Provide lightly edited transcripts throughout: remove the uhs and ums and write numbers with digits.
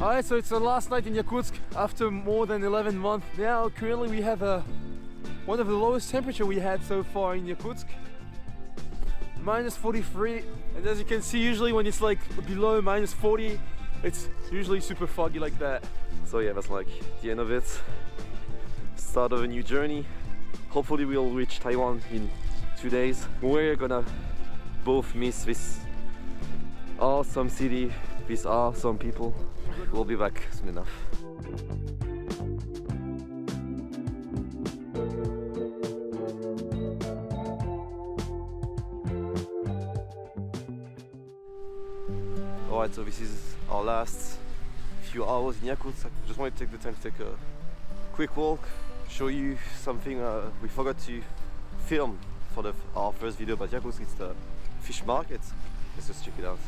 Alright, so it's the last night in Yakutsk after more than 11 months. Now, currently we have one of the lowest temperature we had so far in Yakutsk. Minus 43, and as you can see, usually when it's like below minus 40, it's usually super foggy like that. So yeah, that's like the end of it. Start of a new journey. Hopefully we'll reach Taiwan in 2 days. We're gonna both miss this awesome city, these awesome people. We'll be back soon enough. Alright, so this is our last few hours in Yakutsk. I just wanted to take the time to take a quick walk, show you something we forgot to film for our first video about Yakutsk. It's the fish market. Let's just check it out.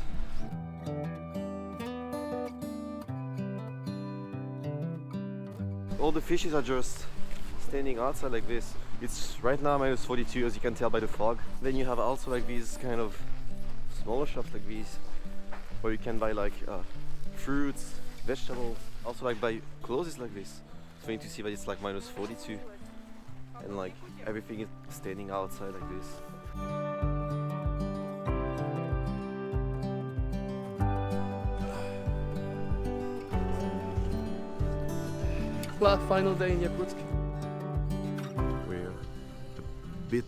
All the fishes are just standing outside like this. It's right now minus 42, as you can tell by the fog. Then you have also like these kind of smaller shops like these, where you can buy like fruits, vegetables, also like buy clothes like this. It's funny to see that it's like minus 42 and like everything is standing outside like this. Last final day in Yakutsk. We're a bit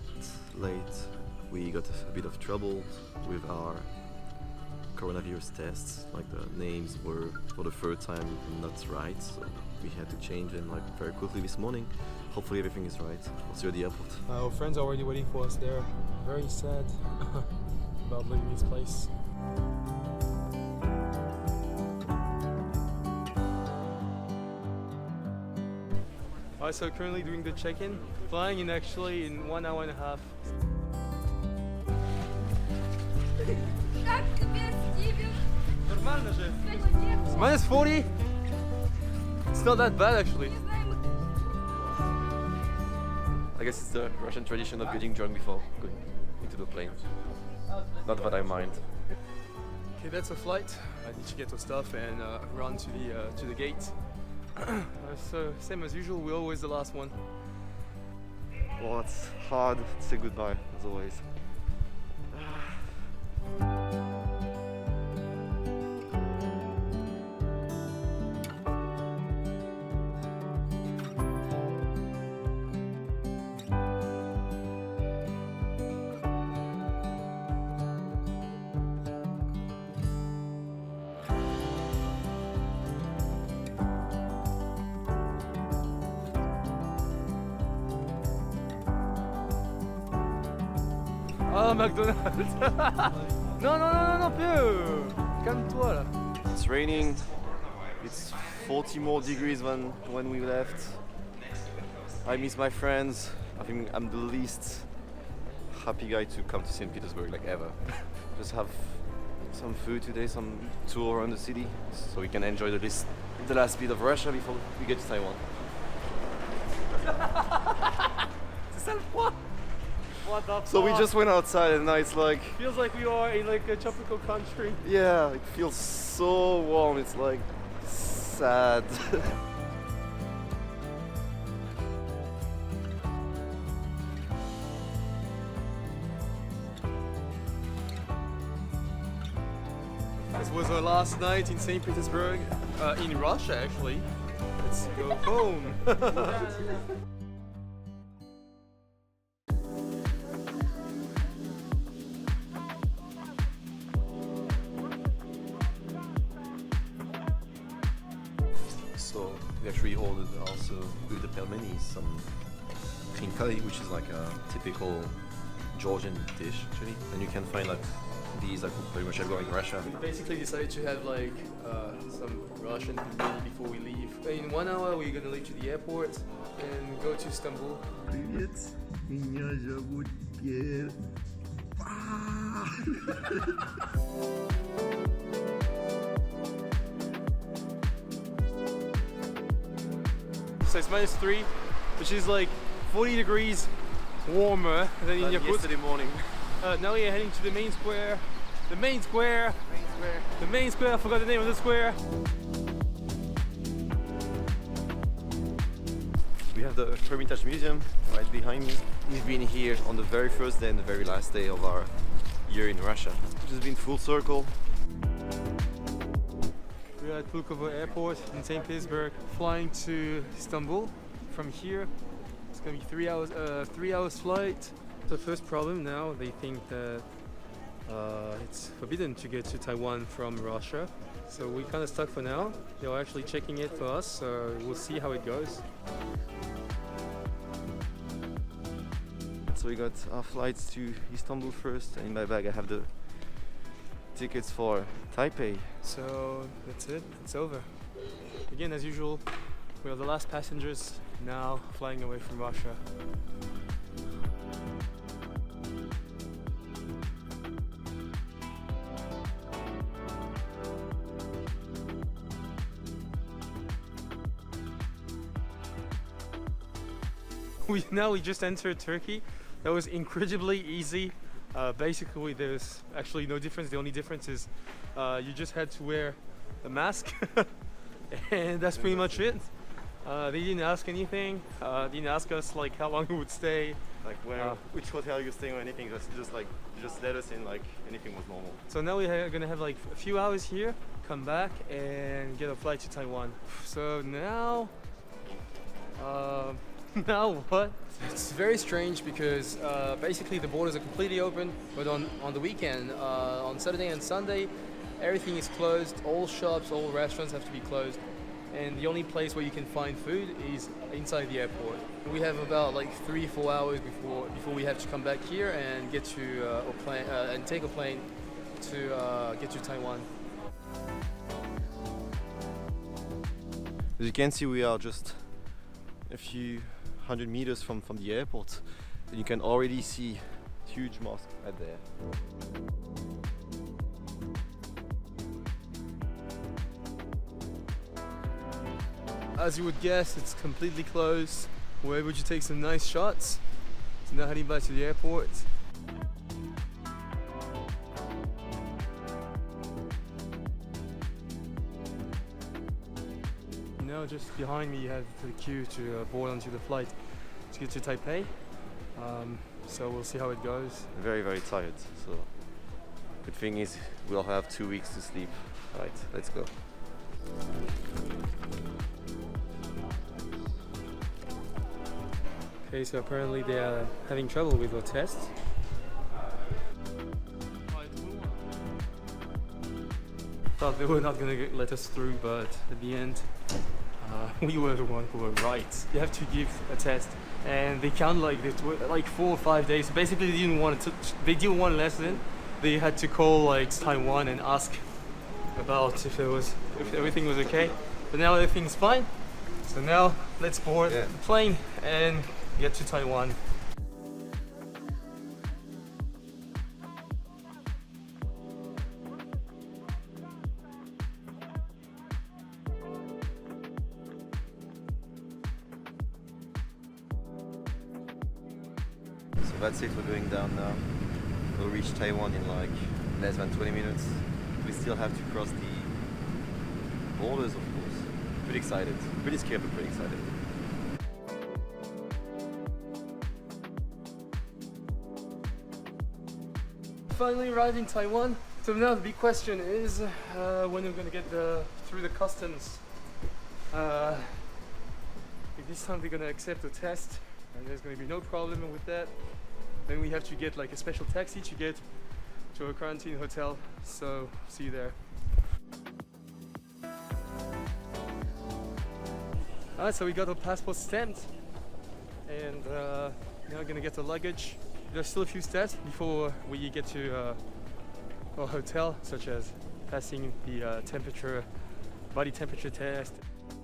late. We got a bit of trouble with our coronavirus tests. Like the names were for the third time not right, so we had to change them like very quickly this morning. Hopefully everything is right. We'll see you at the airport. Our friends are already waiting for us there. Very sad about leaving this place. Alright, so currently doing the check-in. Flying in actually in 1 hour and a half. It's minus 40? It's not that bad actually. I guess it's the Russian tradition of getting drunk before going into the plane. Not that I mind. Okay, that's a flight. I need to get our stuff and run to the gate. So same as usual, we're always the last one. Well, it's hard to say goodbye as always. Ah, McDonald's. Non, Peu. Calme-toi là. It's raining. It's 40 more degrees than when we left. I miss my friends. I think I'm the least happy guy to come to St. Petersburg like ever. Just have some food today, some tour around the city, so we can enjoy the last bit of Russia before we get to Taiwan. C'est ça le froid. So we just went outside and now it's like... Feels like we are in like a tropical country. Yeah, it feels so warm, it's like sad. This was our last night in St. Petersburg, in Russia actually. Let's go home. So we actually ordered also with the pelmeni some khinkali, which is like a typical Georgian dish actually, and you can find like these like pretty much everywhere in Russia. We basically decided to have like some Russian food before we leave. In 1 hour we're gonna leave to the airport and go to Istanbul. Привет, меня зовут Пьер. So it's minus 3, which is like 40 degrees warmer than in Yakutsk. Yesterday morning. Now we are heading to the main square. The main square. I forgot the name of the square. We have the Hermitage Museum right behind me. We've been here on the very first day and the very last day of our year in Russia, which has been full circle. We're at Pulkovo Airport in St. Petersburg, flying to Istanbul. From here, it's gonna be 3 hours flight. The first problem now, they think that it's forbidden to get to Taiwan from Russia. So we're kind of stuck for now. They're actually checking it for us, so we'll see how it goes. So we got our flights to Istanbul first, and in my bag I have the tickets for Taipei. So that's it, it's over. Again, as usual, we are the last passengers now flying away from Russia. We just entered Turkey. That was incredibly easy. Basically, there's actually no difference. The only difference is you just had to wear a mask, and that's pretty much it. They didn't ask anything. Didn't ask us like how long we would stay. Like which hotel you're staying or anything. Just let us in like anything was normal. So now we're gonna have like a few hours here, come back and get a flight to Taiwan. So now, now what? It's very strange because basically the borders are completely open, but on the weekend, on Saturday and Sunday, everything is closed. All shops, all restaurants have to be closed, and the only place where you can find food is inside the airport. We have about like 3-4 hours before we have to come back here and get to a plane and take a plane to get to Taiwan. As you can see, we are just a few 100 meters from the airport, and you can already see huge mosque right there. As you would guess, it's completely closed. We're able to take some nice shots. So now heading back to the airport. Now just behind me you have the queue to board onto the flight to get to Taipei. So we'll see how it goes. Very, very tired. So good thing is we'll have 2 weeks to sleep. Right, let's go. Okay, so apparently they are having trouble with their test. Thought they were not going to let us through, but at the end, we were the one who were right. You have to give a test, and they count like 4 or 5 days. Basically, they didn't want lesson. They had to call like Taiwan and ask about if everything was okay. But now everything's fine. So now let's board the plane and get to Taiwan. So that's it, we're going down now. We'll reach Taiwan in like less than 20 minutes. We still have to cross the borders, of course. Pretty excited. Pretty scared, but pretty excited. Finally arrived in Taiwan. So now the big question is when we're gonna get through the customs. If this time they're gonna accept the test and there's gonna be no problem with that, then we have to get like a special taxi to get to a quarantine hotel. So see you there. Alright, so we got our passport stamped, and now we're gonna get the luggage. There's still a few steps before we get to our hotel, such as passing the body temperature test.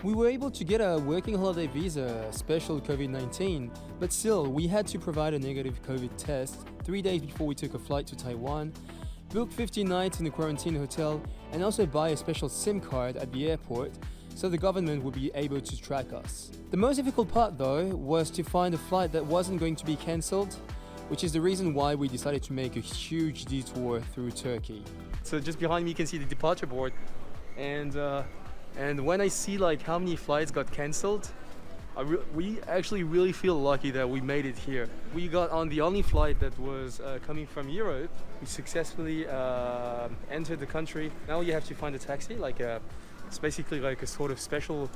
We were able to get a working holiday visa, special COVID-19, but still we had to provide a negative COVID test 3 days before we took a flight to Taiwan, book 15 nights in a quarantine hotel, and also buy a special SIM card at the airport so the government would be able to track us. The most difficult part though was to find a flight that wasn't going to be cancelled, which is the reason why we decided to make a huge detour through Turkey. So just behind me you can see the departure board, and when I see like how many flights got cancelled, We actually really feel lucky that we made it here. We got on the only flight that was coming from Europe. We successfully entered the country. Now you have to find a taxi, it's basically like a sort of special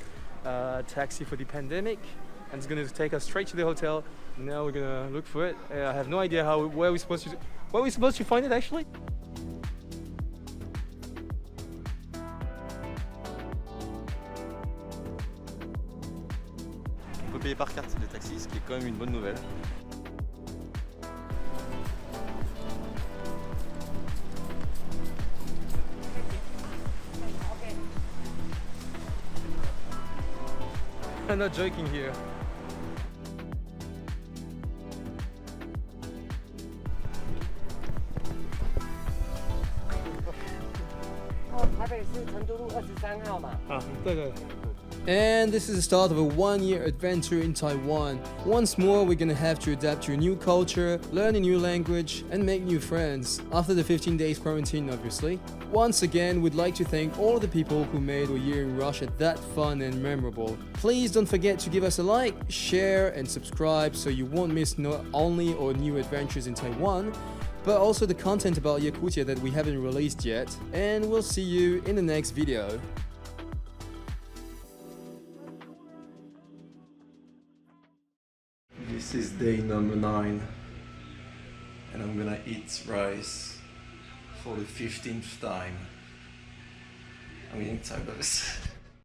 taxi for the pandemic, and it's gonna take us straight to the hotel. Now we're gonna look for it. I have no idea where we're supposed to find it actually. On peut payer par carte les taxis, ce qui est quand même une bonne nouvelle. I'm not joking here. And this is the start of a one-year adventure in Taiwan. Once more, we're gonna have to adapt to a new culture, learn a new language, and make new friends. After the 15 days quarantine, obviously. Once again, we'd like to thank all the people who made our year in Russia that fun and memorable. Please don't forget to give us a like, share, and subscribe so you won't miss not only our new adventures in Taiwan, but also the content about Yakutia that we haven't released yet. And we'll see you in the next video. This is day number 9, and I'm gonna eat rice for the 15th time. I'm eating tacos.